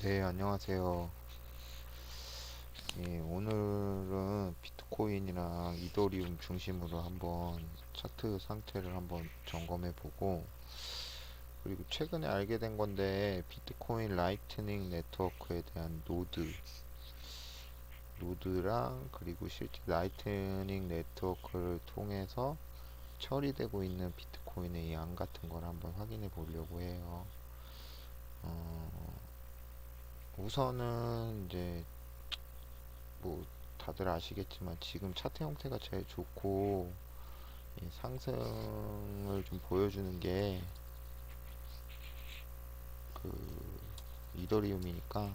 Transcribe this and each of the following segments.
네, 안녕하세요. 예, 오늘은 비트코인이랑 이더리움 중심으로 한번 차트 상태를 한번 점검해 보고, 그리고 최근에 알게 된 건데, 비트코인 라이트닝 네트워크에 대한 노드랑 그리고 실제 라이트닝 네트워크를 통해서 처리되고 있는 비트코인의 양 같은 걸 한번 확인해 보려고 해요. 어, 우선은 이제 뭐 다들 아시겠지만 지금 차트 형태가 제일 좋고 상승을 좀 보여주는 게 그 이더리움이니까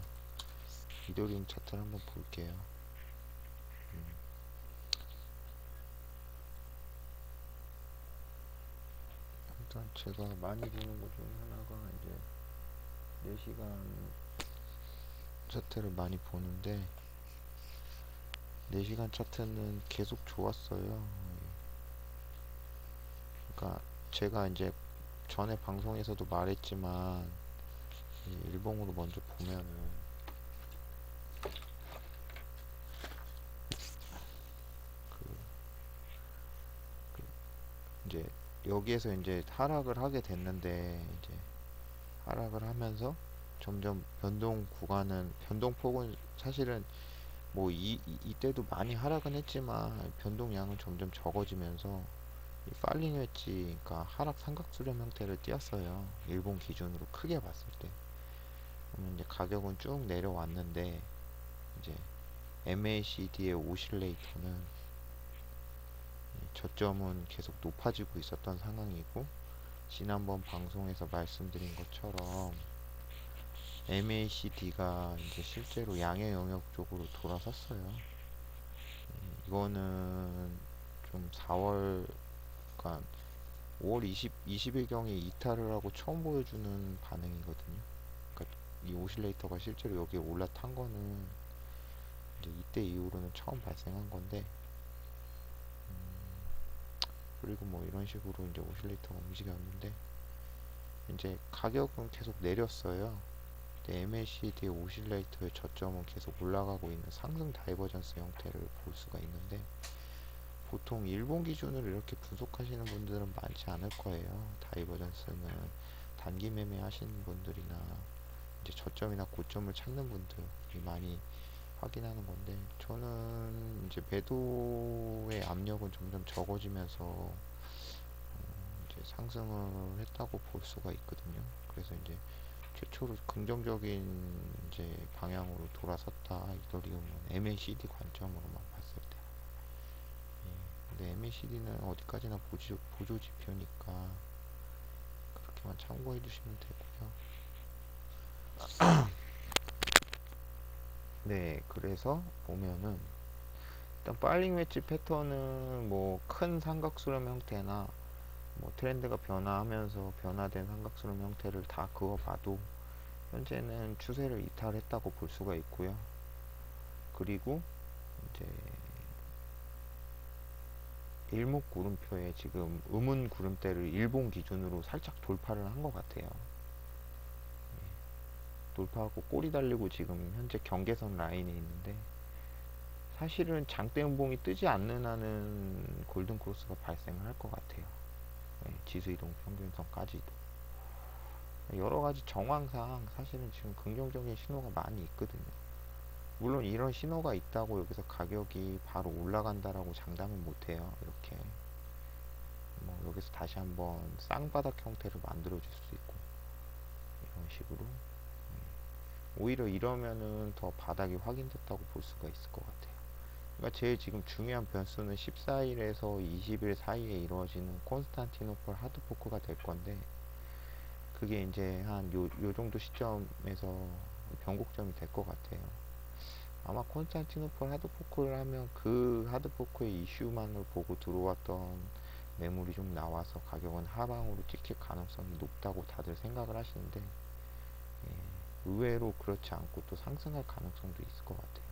이더리움 차트를 한번 볼게요. 일단 제가 많이 보는 것 중에 하나가 이제 4시간 차트를 많이 보는데 4시간 차트는 계속 좋았어요. 그러니까 제가 이제 전에 방송에서도 말했지만 일봉으로 먼저 보면은 그 이제 여기에서 이제 하락을 하게 됐는데 이제 하락을 하면서 점점 변동 구간은 변동폭은 사실은 뭐 이때도 많이 하락은 했지만 변동량은 점점 적어지면서 이 팔링 웨지 그러니까 하락 삼각수렴 형태를 띄었어요. 일본 기준으로 크게 봤을 때. 그러면 이제 가격은 쭉 내려왔는데 이제 MACD의 오실레이터는 저점은 계속 높아지고 있었던 상황이고 지난번 방송에서 말씀드린 것처럼 MACD가 이제 실제로 양의 영역 쪽으로 돌아섰어요. 이거는 좀 4월, 그러니까 5월 20일경에 이탈을 하고 처음 보여주는 반응이거든요. 그러니까 이 오실레이터가 실제로 여기에 올라탄 거는 이제 이때 이후로는 처음 발생한 건데, 그리고 뭐 이런 식으로 이제 오실레이터가 움직였는데, 이제 가격은 계속 내렸어요. 근데 MACD의 오실레이터의 저점은 계속 올라가고 있는 상승 다이버전스 형태를 볼 수가 있는데, 보통 일본 기준으로 이렇게 분석하시는 분들은 많지 않을 거예요. 다이버전스는 단기 매매 하시는 분들이나 이제 저점이나 고점을 찾는 분들이 많이 확인하는 건데 저는 이제 매도의 압력은 점점 적어지면서 이제 상승을 했다고 볼 수가 있거든요. 그래서 이제 최초로 긍정적인 이제 방향으로 돌아섰다. 이더리움은 MACD 관점으로만 봤을 때. 근데 MACD는 어디까지나 보조 지표니까 그렇게만 참고해 주시면 되고요. 네, 그래서 보면은 일단 파일링 웨지 패턴은 뭐 큰 삼각수렴 형태나 뭐 트렌드가 변화하면서 변화된 삼각수렴 형태를 다 그어봐도 현재는 추세를 이탈했다고 볼 수가 있고요. 그리고 이제 일목구름표에 지금 음운구름대를 일본 기준으로 살짝 돌파를 한 것 같아요. 돌파하고 꼬리 달리고 지금 현재 경계선 라인에 있는데 사실은 장대 음봉이 뜨지 않는 한은 골든 크로스가 발생을 할 것 같아요. 네, 지수 이동 평균선까지도 여러 가지 정황상 사실은 지금 긍정적인 신호가 많이 있거든요. 물론 이런 신호가 있다고 여기서 가격이 바로 올라간다라고 장담은 못해요. 이렇게 뭐 여기서 다시 한번 쌍바닥 형태를 만들어 줄 수도 있고 이런 식으로 오히려 이러면은 더 바닥이 확인됐다고 볼 수가 있을 것 같아요. 그러니까 제일 지금 중요한 변수는 14일에서 20일 사이에 이루어지는 콘스탄티노플 하드포크가 될 건데 그게 이제 한 요 정도 시점에서 변곡점이 될 것 같아요. 아마 콘스탄티노플 하드포크를 하면 그 하드포크의 이슈만을 보고 들어왔던 매물이 좀 나와서 가격은 하방으로 찍힐 가능성이 높다고 다들 생각을 하시는데 의외로 그렇지 않고 또 상승할 가능성도 있을 것 같아요.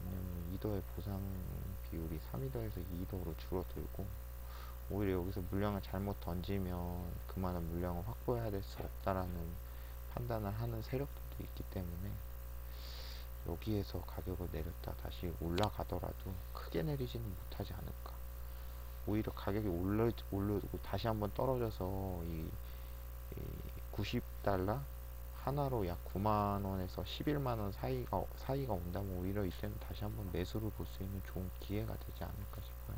왜냐면 2더의 보상 비율이 3이더에서 2더로 줄어들고 오히려 여기서 물량을 잘못 던지면 그만한 물량을 확보해야 될 수 없다라는 판단을 하는 세력들도 있기 때문에 여기에서 가격을 내렸다 다시 올라가더라도 크게 내리지는 못하지 않을까. 오히려 가격이 오르고 다시 한번 떨어져서 이 90달러 하나로 약 9만 원에서 11만 원 사이가 온다면 오히려 이때는 다시 한번 매수를 볼 수 있는 좋은 기회가 되지 않을까 싶어요.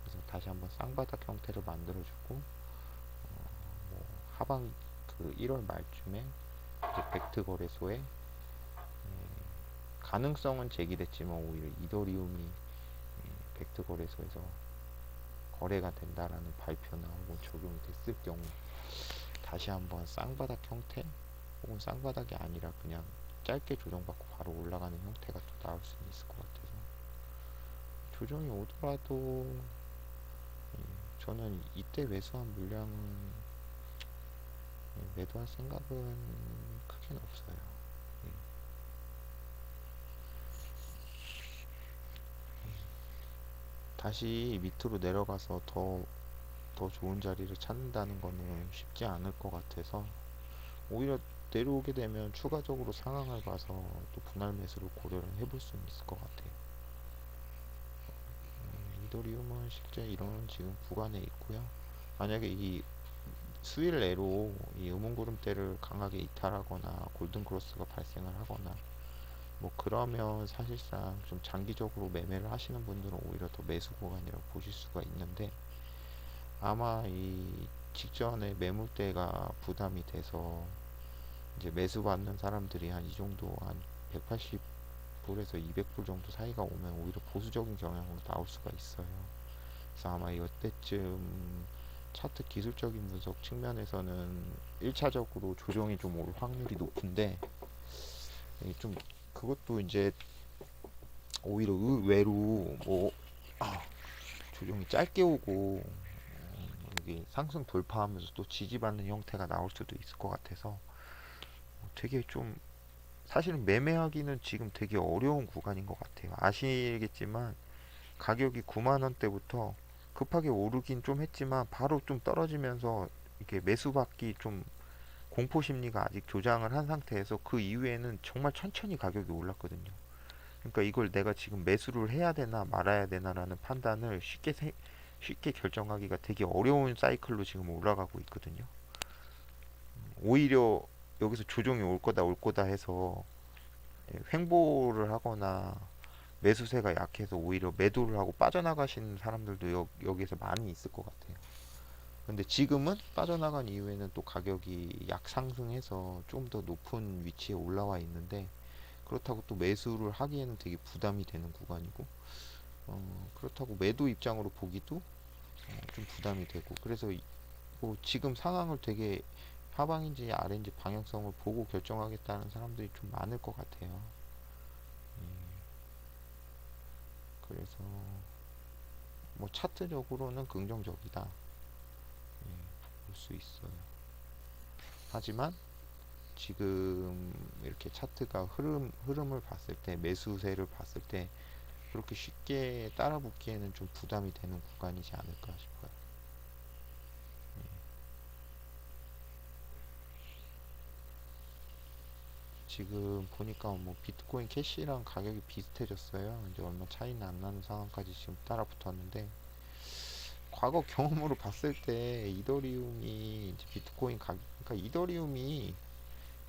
그래서 다시 한번 쌍바닥 형태를 만들어주고 뭐 하반 그 1월 말쯤에 이제 벡트 거래소에 가능성은 제기됐지만 오히려 이더리움이 벡트 거래소에서 거래가 된다라는 발표나 혹은 적용이 됐을 경우 다시 한번 쌍바닥 형태 혹은 쌍바닥이 아니라 그냥 짧게 조정받고 바로 올라가는 형태가 또 나올 수 있을 것 같아서 조정이 오더라도 저는 이때 매수한 물량은 매도할 생각은 크게는 없어요. 다시 밑으로 내려가서 더 좋은 자리를 찾는다는 거는 쉽지 않을 것 같아서 오히려 내려오게 되면 추가적으로 상황을 봐서 또 분할 매수를 고려를 해볼 수 있을 것 같아요. 이더리움은 실제 이런 지금 구간에 있고요. 만약에 이 수일 내로 이 음운구름대를 강하게 이탈하거나 골든크로스가 발생을 하거나 뭐 그러면 사실상 좀 장기적으로 매매를 하시는 분들은 오히려 더 매수 구간이라고 보실 수가 있는데 아마 이 직전에 매물대가 부담이 돼서 이제 매수 받는 사람들이 한 이 정도 한 180불에서 200불 정도 사이가 오면 오히려 보수적인 경향으로 나올 수가 있어요. 그래서 아마 이때쯤 차트 기술적인 분석 측면에서는 1차적으로 조정이 좀 올 확률이 높은데 좀 그것도 이제 오히려 의외로 뭐 조정이 짧게 오고 여기 상승 돌파하면서 또 지지받는 형태가 나올 수도 있을 것 같아서 되게 좀 사실은 매매하기는 지금 되게 어려운 구간인 것 같아요. 아시겠지만 가격이 9만 원대부터 급하게 오르긴 좀 했지만 바로 좀 떨어지면서 이렇게 매수받기 좀 공포 심리가 아직 조장을 한 상태에서 그 이후에는 정말 천천히 가격이 올랐거든요. 그러니까 이걸 내가 지금 매수를 해야 되나 말아야 되나라는 판단을 쉽게 결정하기가 되게 어려운 사이클로 지금 올라가고 있거든요. 오히려 여기서 조정이 올 거다 해서 횡보를 하거나 매수세가 약해서 오히려 매도를 하고 빠져나가시는 사람들도 여기에서 많이 있을 것 같아요. 근데 지금은 빠져나간 이후에는 또 가격이 약 상승해서 좀 더 높은 위치에 올라와 있는데 그렇다고 또 매수를 하기에는 되게 부담이 되는 구간이고 그렇다고 매도 입장으로 보기도 좀 부담이 되고 그래서 뭐 지금 상황을 되게 하방인지 아래인지 방향성을 보고 결정하겠다는 사람들이 좀 많을 것 같아요. 그래서 뭐 차트적으로는 긍정적이다 볼 수 있어요. 하지만 지금 이렇게 차트가 흐름을 봤을 때 매수세를 봤을 때 그렇게 쉽게 따라붙기에는 좀 부담이 되는 구간이지 않을까 싶어요. 지금 보니까 뭐 비트코인 캐시랑 가격이 비슷해졌어요. 이제 얼마 차이는 안 나는 상황까지 지금 따라 붙었는데 과거 경험으로 봤을 때 이더리움이 이제 비트코인 가격 그러니까 이더리움이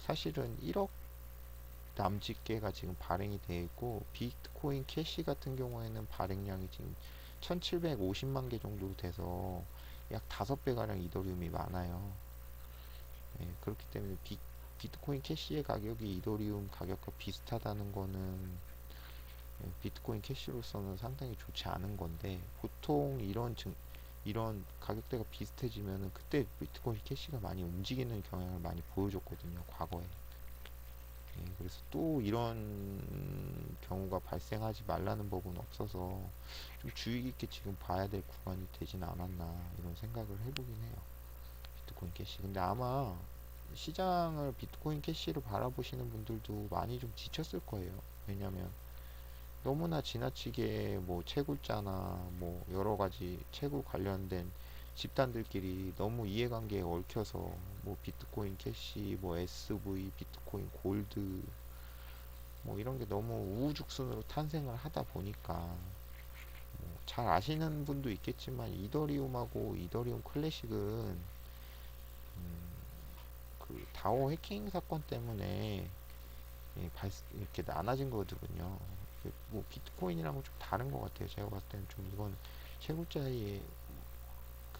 사실은 1억 남짓개가 지금 발행이 되어 있고 비트코인 캐시 같은 경우에는 발행량이 지금 1750만 개 정도 돼서 약 5배 가량 이더리움이 많아요. 그렇기 때문에 비트코인 캐시의 가격이 이더리움 가격과 비슷하다는 거는 비트코인 캐시로서는 상당히 좋지 않은 건데 보통 이런 가격대가 비슷해지면은 그때 비트코인 캐시가 많이 움직이는 경향을 많이 보여줬거든요, 과거에. 그래서 또 이런 경우가 발생하지 말라는 법은 없어서 좀 주의 깊게 지금 봐야 될 구간이 되진 않았나 이런 생각을 해보긴 해요. 비트코인 캐시. 근데 아마 시장을 비트코인 캐시로 바라보시는 분들도 많이 좀 지쳤을 거예요. 왜냐면 너무나 지나치게 뭐 채굴자나 뭐 여러 가지 채굴 관련된 집단들끼리 너무 이해관계에 얽혀서 뭐 비트코인 캐시, 뭐 SV, 비트코인 골드 뭐 이런 게 너무 우후죽순으로 탄생을 하다 보니까 잘 아시는 분도 있겠지만 이더리움하고 이더리움 클래식은 그 다오 해킹 사건 때문에 이렇게 나눠진 거거든요. 뭐 비트코인이랑은 좀 다른 것 같아요. 제가 봤을 때는 좀 이건 채굴자의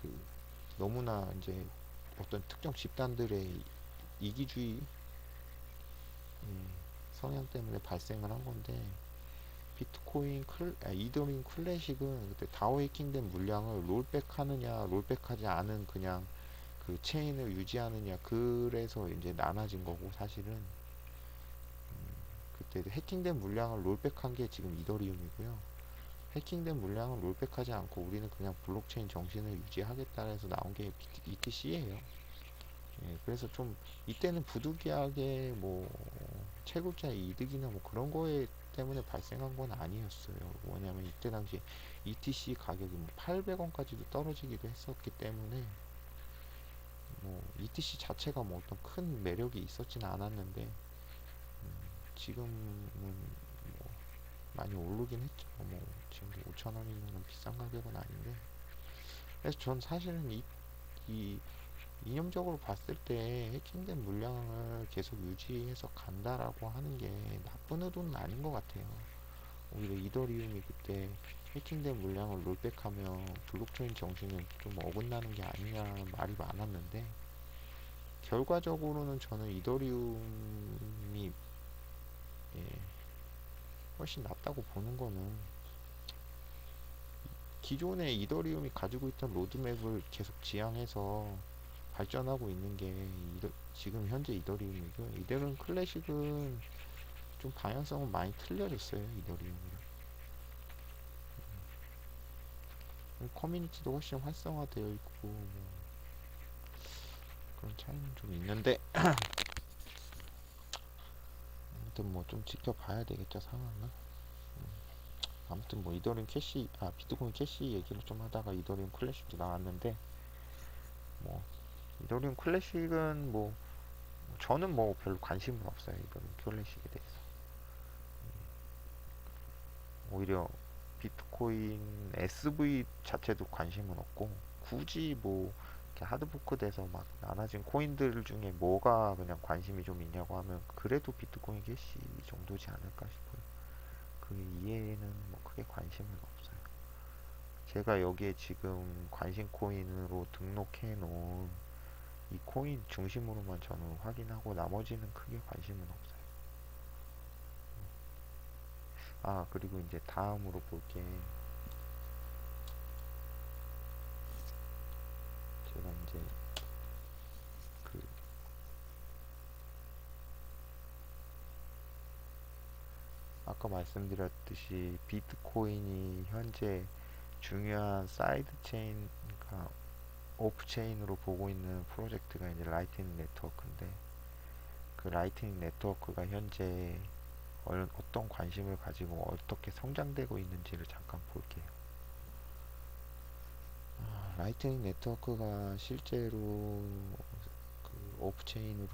그 너무나 이제 어떤 특정 집단들의 이기주의 성향 때문에 발생을 한 건데 이더리움 클래식은 그때 다오 해킹된 물량을 롤백하느냐 롤백하지 않은 그냥 그 체인을 유지하느냐 그래서 이제 나눠진 거고 사실은 그때 해킹된 물량을 롤백한 게 지금 이더리움이고요. 해킹된 물량을 롤백하지 않고 우리는 그냥 블록체인 정신을 유지하겠다 해서 나온 게 ETC예요. 그래서 좀 이때는 부득이하게 뭐 채굴자의 이득이나 뭐 그런 거에 때문에 발생한 건 아니었어요. 왜냐면 이때 당시 ETC 가격이 뭐 800원까지도 떨어지기도 했었기 때문에 뭐 ETC 자체가 뭐 어떤 큰 매력이 있었지는 않았는데 지금은 뭐 많이 오르긴 했죠. 뭐 지금 5,000원이면 비싼 가격은 아닌데 그래서 전 사실은 이 이념적으로 봤을 때 해킹된 물량을 계속 유지해서 간다라고 하는 게 나쁜 의도는 아닌 것 같아요. 오히려 이더리움이 그때 해킹된 물량을 롤백하며 블록체인 정신을 좀 어긋나는 게 아니냐는 말이 많았는데 결과적으로는 저는 이더리움이 예, 훨씬 낫다고 보는 거는 기존의 이더리움이 가지고 있던 로드맵을 계속 지향해서 발전하고 있는 게 지금 현재 이더리움이고요. 이더리움 클래식은 좀 방향성은 많이 틀려졌어요. 이더리움이랑 커뮤니티도 훨씬 활성화되어 있고 뭐 그런 차이는 좀 있는데 아무튼 뭐 좀 지켜봐야 되겠죠 상황은. 아무튼 뭐 비트코인 캐시 얘기를 좀 하다가 이더리움 클래식도 나왔는데 뭐 이더리움 클래식은 뭐 저는 뭐 별로 관심은 없어요. 이더리움 클래식에 대해서 오히려 비트코인 SV 자체도 관심은 없고 굳이 뭐 이렇게 하드포크 돼서 막 나눠진 코인들 중에 뭐가 그냥 관심이 좀 있냐고 하면 그래도 비트코인 캐시 정도지 않을까 싶어요. 그 이외에는 뭐 크게 관심은 없어요. 제가 여기에 지금 관심 코인으로 등록해 놓은 이 코인 중심으로만 저는 확인하고 나머지는 크게 관심은 없어요. 아, 그리고 이제 다음으로 볼게 제가 이제 그 아까 말씀드렸듯이 비트코인이 현재 중요한 사이드 체인, 그러니까 오프 체인으로 보고 있는 프로젝트가 이제 라이트닝 네트워크인데 그 라이트닝 네트워크가 현재 어떤 관심을 가지고 어떻게 성장되고 있는지를 잠깐 볼게요. 라이트닝 네트워크가 실제로 그 오프 체인으로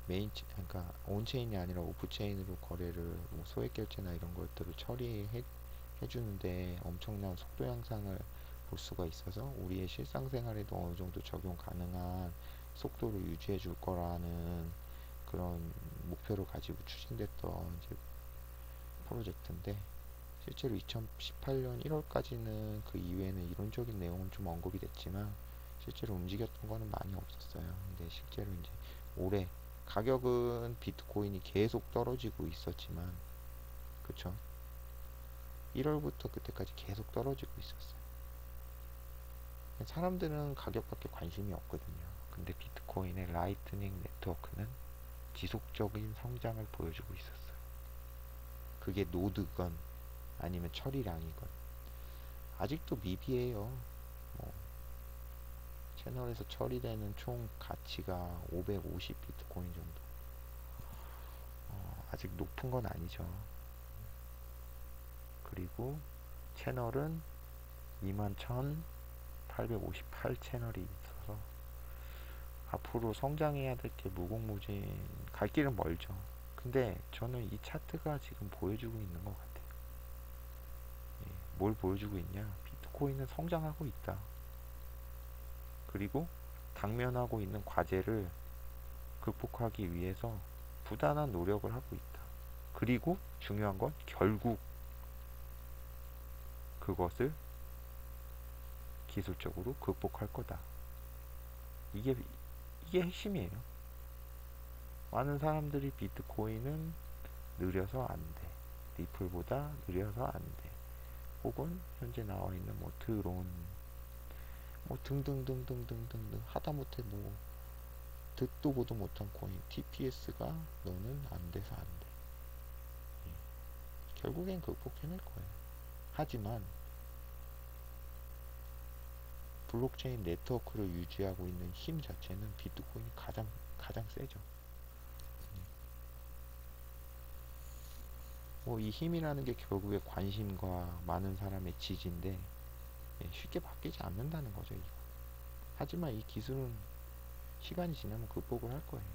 그러니까 온 체인이 아니라 오프 체인으로 거래를 뭐 소액 결제나 이런 것들을 처리해 주는데 엄청난 속도 향상을 볼 수가 있어서 우리의 실상생활에도 어느 정도 적용 가능한 속도를 유지해 줄 거라는 그런 목표를 가지고 추진됐던 이제 프로젝트인데 실제로 2018년 1월까지는 그 이외에는 이론적인 내용은 좀 언급이 됐지만 실제로 움직였던 거는 많이 없었어요. 근데 실제로 이제 올해 가격은 비트코인이 계속 떨어지고 있었지만 그쵸? 1월부터 그때까지 계속 떨어지고 있었어요. 사람들은 가격밖에 관심이 없거든요. 근데 비트코인의 라이트닝 네트워크는 지속적인 성장을 보여주고 있었어요. 그게 노드건 아니면 처리량이건 아직도 미비해요. 뭐 채널에서 처리되는 총 가치가 550 비트코인 정도. 아직 높은 건 아니죠. 그리고 채널은 858 채널이 있어서 앞으로 성장해야 될 게 무궁무진, 갈 길은 멀죠. 근데 저는 이 차트가 지금 보여주고 있는 것 같아요. 예, 뭘 보여주고 있냐? 비트코인은 성장하고 있다. 그리고 당면하고 있는 과제를 극복하기 위해서 부단한 노력을 하고 있다. 그리고 중요한 건 결국 그것을 기술적으로 극복할 거다. 이게 핵심이에요. 많은 사람들이 비트코인은 느려서 안 돼. 리플보다 느려서 안 돼. 혹은 현재 나와 있는 뭐 드론, 뭐 등등등등등등등 하다못해 뭐 듣도 보도 못한 코인 TPS가 너는 안 돼서 안 돼. 결국엔 극복해낼 거예요. 하지만 블록체인 네트워크를 유지하고 있는 힘 자체는 비트코인이 가장 세죠. 뭐 이 힘이라는 게 결국에 관심과 많은 사람의 지지인데 쉽게 바뀌지 않는다는 거죠. 이거. 하지만 이 기술은 시간이 지나면 극복을 할 거예요.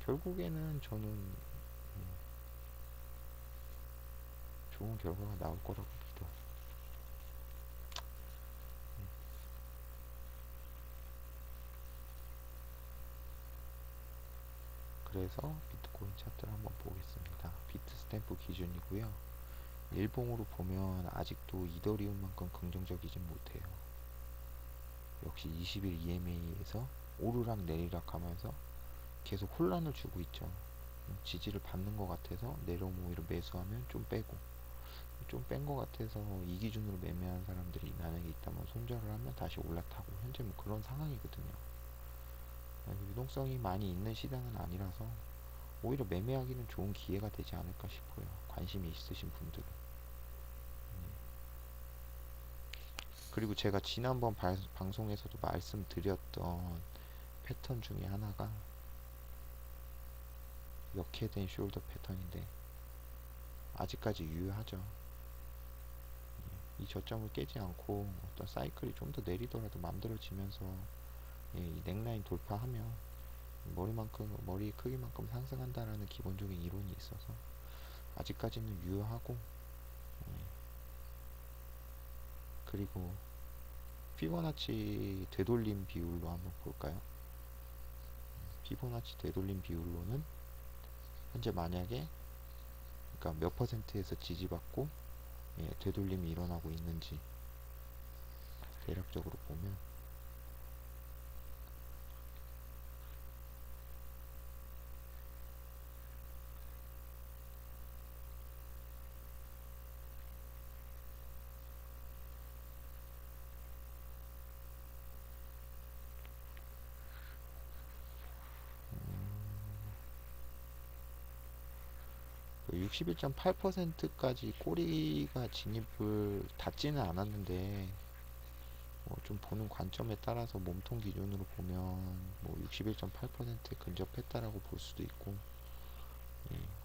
결국에는 저는 좋은 결과가 나올 거라고 믿어요. 그래서 비트코인 차트를 한번 보겠습니다. 비트 스탬프 기준이고요. 일봉으로 보면 아직도 이더리움만큼 긍정적이진 못해요. 역시 20일 EMA에서 오르락 내리락 하면서 계속 혼란을 주고 있죠. 지지를 받는 것 같아서 내려오면 오히려 매수하면 좀 빼고, 좀 뺀 것 같아서 이 기준으로 매매한 사람들이 만약에 있다면 손절을 하면 다시 올라타고, 현재 뭐 그런 상황이거든요. 유동성이 많이 있는 시장은 아니라서 오히려 매매하기는 좋은 기회가 되지 않을까 싶어요. 관심이 있으신 분들은. 그리고 제가 지난번 방송에서도 말씀드렸던 패턴 중에 하나가 역해된 숄더 패턴인데 아직까지 유효하죠. 이 저점을 깨지 않고 어떤 사이클이 좀 더 내리더라도 만들어지면서 이 넥라인 돌파하면 머리 크기만큼 상승한다라는 기본적인 이론이 있어서 아직까지는 유효하고, 그리고 피보나치 되돌림 비율로 한번 볼까요? 피보나치 되돌림 비율로는 현재 만약에 그러니까 몇 퍼센트에서 지지받고 되돌림이 일어나고 있는지 대략적으로 보면 61.8%까지 꼬리가 진입을 닿지는 않았는데 좀 보는 관점에 따라서 몸통 기준으로 보면 뭐 61.8%에 근접했다라고 볼 수도 있고,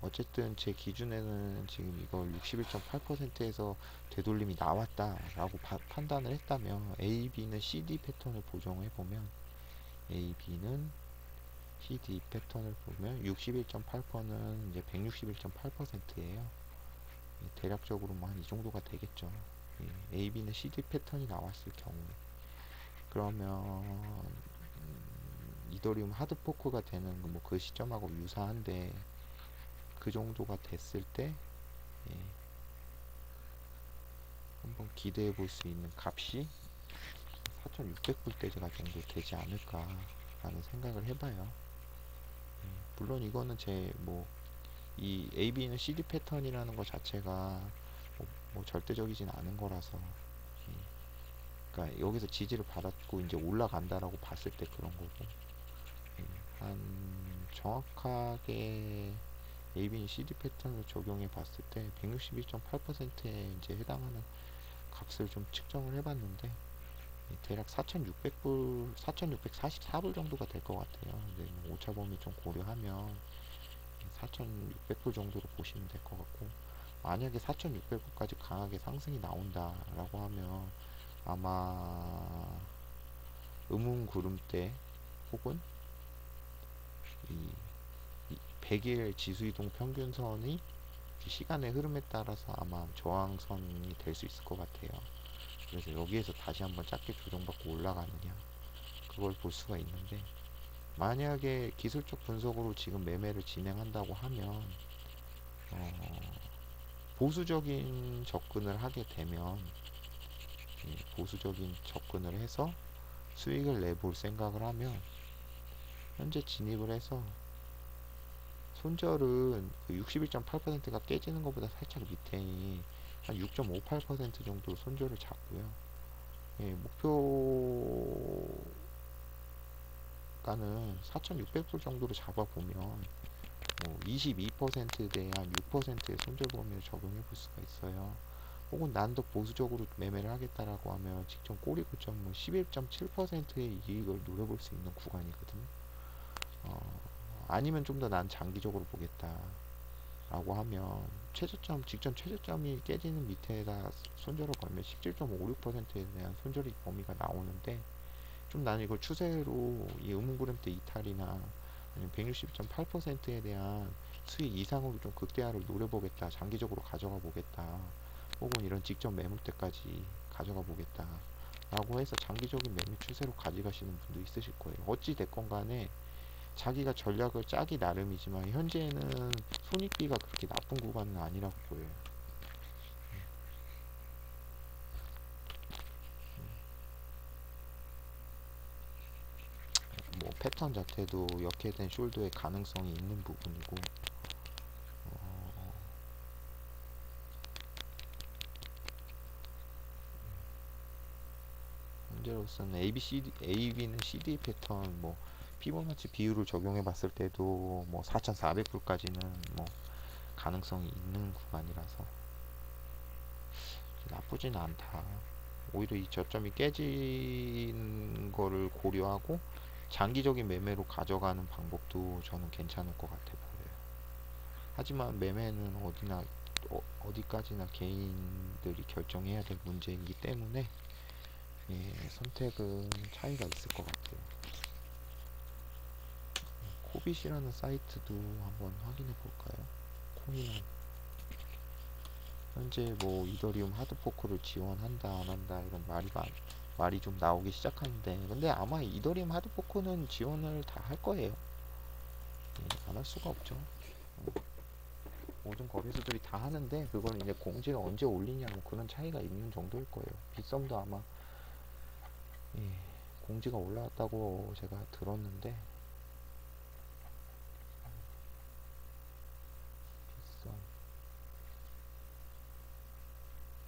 어쨌든 제 기준에는 지금 이걸 61.8%에서 되돌림이 나왔다라고 판단을 했다면 A, B는 CD 패턴을 보정해 보면 A, B는 CD 패턴을 보면 61.8%는 이제 161.8%예요. 대략적으로 뭐 한 이 정도가 되겠죠. A, B는 CD 패턴이 나왔을 경우에 그러면 이더리움 하드포크가 되는 뭐 그 시점하고 유사한데 그 정도가 됐을 때 한번 기대해 볼 수 있는 값이 4,600불대가 정도 되지 않을까 라는 생각을 해봐요. 물론 이거는 이 AB는 CD 패턴이라는 것 자체가 뭐 절대적이진 않은 거라서, 그러니까 여기서 지지를 받았고 이제 올라간다라고 봤을 때 그런 거고, 한 정확하게 AB는 CD 패턴을 적용해 봤을 때 161.8%에 이제 해당하는 값을 좀 측정을 해봤는데 대략 4,600불, 4,644불 정도가 될 것 같아요. 근데 뭐 오차 범위 좀 고려하면 4,600불 정도로 보시면 될 것 같고, 만약에 4,600불까지 강하게 상승이 나온다라고 하면 아마 음운 구름대 혹은 이 100일 지수이동 평균선이 시간의 흐름에 따라서 아마 저항선이 될 수 있을 것 같아요. 그래서 여기에서 다시 한번 작게 조정받고 올라가느냐 그걸 볼 수가 있는데, 만약에 기술적 분석으로 지금 매매를 진행한다고 하면 보수적인 접근을 하게 되면, 보수적인 접근을 해서 수익을 내볼 생각을 하면 현재 진입을 해서 손절은 그 61.8%가 깨지는 것보다 살짝 밑에 한 6.58% 정도 손절을 잡고요. 목표가는 4,600불 정도로 잡아보면 22%대 한 6%의 손절 범위를 적용해 볼 수가 있어요. 혹은 난 더 보수적으로 매매를 하겠다라고 하면 직전 꼬리 고점 11.7%의 이익을 노려볼 수 있는 구간이거든요. 아니면 좀 더 난 장기적으로 보겠다라고 하면 직전 최저점이 깨지는 밑에다 손절을 걸면 17.56%에 대한 손절의 범위가 나오는데, 좀 나는 이걸 추세로 이 음운구름대 이탈이나 아니면 160.8%에 대한 수익 이상으로 좀 극대화를 노려보겠다, 장기적으로 가져가 보겠다, 혹은 이런 직전 매물 때까지 가져가 보겠다 라고 해서 장기적인 매매 추세로 가져가시는 분도 있으실 거예요. 어찌 됐건 간에 자기가 전략을 짜기 나름이지만 현재는 손익비가 그렇게 나쁜 구간은 아니라고 보여요. 뭐 패턴 자체도 역회된 숄더의 가능성이 있는 부분이고, 어, 현재로서는 AB는 CD 패턴, 뭐 피보나치 비율을 적용해 봤을 때도 뭐 4,400불까지는 뭐 가능성이 있는 구간이라서 나쁘진 않다. 오히려 이 저점이 깨진 거를 고려하고 장기적인 매매로 가져가는 방법도 저는 괜찮을 것 같아 보여요. 하지만 매매는 어디까지나 개인들이 결정해야 될 문제이기 때문에 선택은 차이가 있을 것 같아요. 코빗이라는 사이트도 한번 확인해 볼까요? 코인은 현재 뭐 이더리움 하드포크를 지원한다 안 한다 이런 말이 좀 나오기 시작하는데, 근데 아마 이더리움 하드포크는 지원을 다 할 거예요. 안 할 수가 없죠. 모든 거래소들이 다 하는데 그거는 이제 공지가 언제 올리냐 뭐 그런 차이가 있는 정도일 거예요. 빗썸도 아마 예, 공지가 올라왔다고 제가 들었는데, 빗썸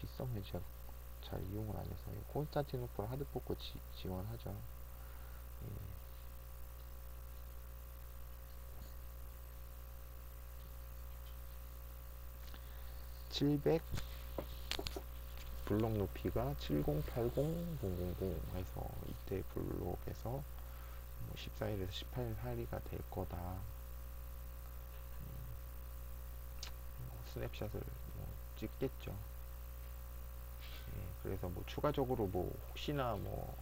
빗썸을 제가 잘 이용을 안 해서 콘스탄티노플 하드포크 지원하죠. 예, 700 블록 높이가 7080000 해서 이때 블록에서 뭐 14일에서 18할리가 될 거다. 스냅샷을 뭐 찍겠죠. 그래서 뭐 추가적으로 뭐 혹시나 뭐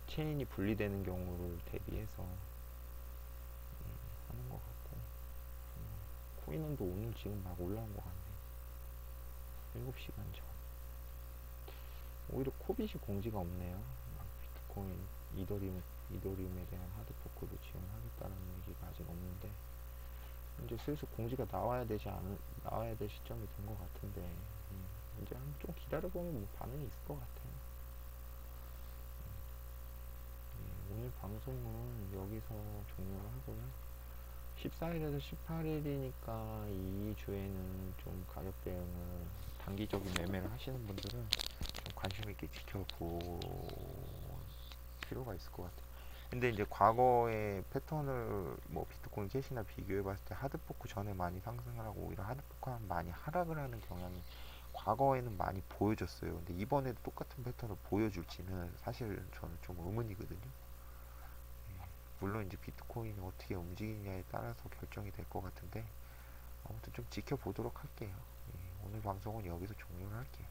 체인이 분리되는 경우를 대비해서 하는 것 같고, 코인원도 오늘 지금 막 올라온 것 같네. 7시간 전. 오히려 코빗이 공지가 없네요. 비트코인, 이더리움에 대한 하드포크도 지원하겠다는 얘기가 아직 없는데, 이제 슬슬 공지가 나와야 될 시점이 된 것 같은데, 이제 한 좀 기다려보면 뭐 반응이 있을 것 같아요. 오늘 방송은 여기서 종료를 하고요. 14일에서 18일이니까 이 주에는 좀 가격 대응을, 단기적인 매매를 하시는 분들은 좀 관심 있게 지켜볼 필요가 있을 것 같아요. 근데 이제 과거의 패턴을 뭐 비트코인 캐시나 비교해 봤을 때 하드포크 전에 많이 상승을 하고 오히려 하드포크 하면 많이 하락을 하는 경향이 과거에는 많이 보여줬어요. 근데 이번에도 똑같은 패턴을 보여줄지는 사실 저는 좀 의문이거든요. 물론 이제 비트코인이 어떻게 움직이냐에 따라서 결정이 될 것 같은데, 아무튼 좀 지켜보도록 할게요. 오늘 방송은 여기서 종료를 할게요.